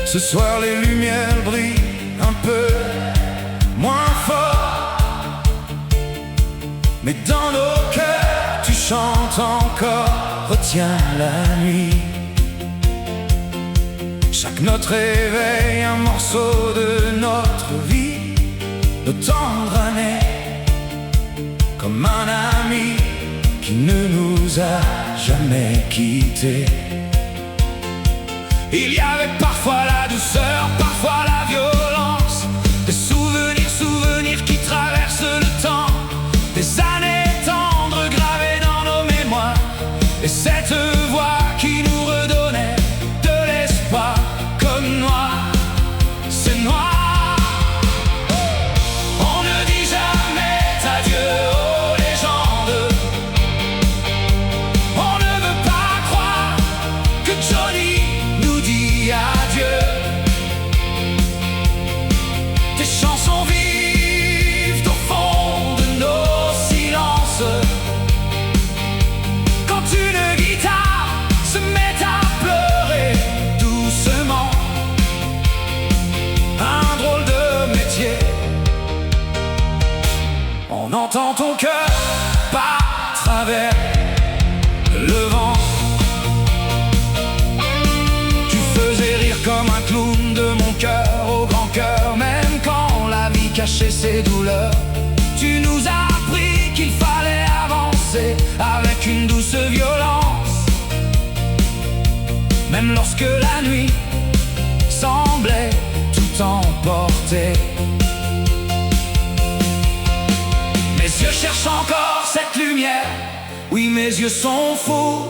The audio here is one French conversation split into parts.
Ce soir les lumières brillent un peu moins fort, mais dans nos cœurs tu chantes encore. Retiens la nuit. Chaque note réveille un morceau de notre vie, nos tendres années, comme un ami qui ne nous a jamais quittés. Il y avait parfois la douceur, parfois la violence, des souvenirs, souvenirs qui traversent le temps, des années tendres gravées dans nos mémoires, et cette voix qui nous redonnait de l'espoir. Comme noir, c'est noir. On ne dit jamais adieu aux légendes. On ne veut pas croire que Johnny nous dit adieu. Tes chansons vivent au fond de nos silences, quand une guitare se met à pleurer doucement. Un drôle de métier. On entend ton cœur par travers le vent. Tu faisais rire comme un clown de mon cœur au grand cœur, même quand la vie cachait ses douleurs. Tu nous as appris qu'il fallait avancer avec une douce violence, même lorsque la nuit semblait tout emporter. Mes yeux cherchent encore cette lumière, oui mes yeux sont fous.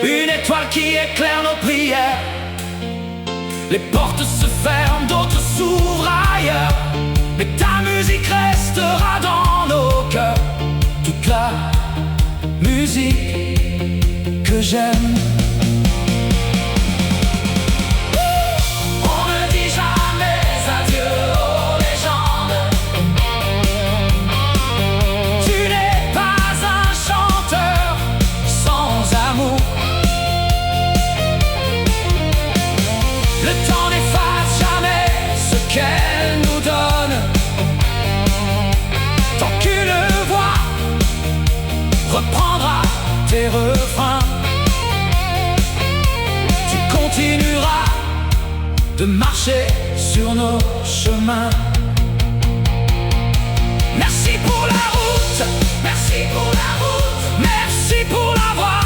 Une étoile qui éclaire nos prières. Les portes se ferment, d'autres s'ouvrent ailleurs, mais ta musique restera dans nos cœurs. Toute la musique que j'aime. On ne dit jamais adieu aux légendes. Tu n'es pas un chanteur sans amour. Le temps n'efface jamais ce qu'elle nous donne, tant qu'une voix reprendra tes refrains. Tu continueras de marcher sur nos chemins. Merci pour la route, merci pour la route, merci pour la voix.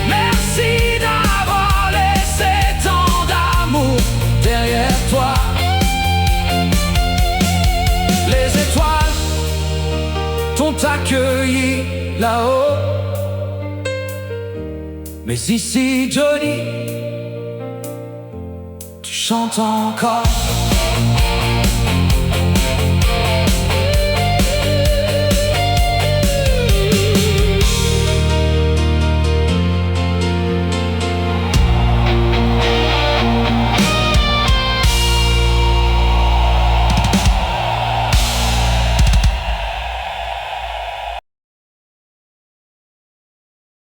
Merci d'avoir laissé tant d'amour derrière toi. Les étoiles t'ont accueilli là-haut, mais ici Johnny, tu chantes encore.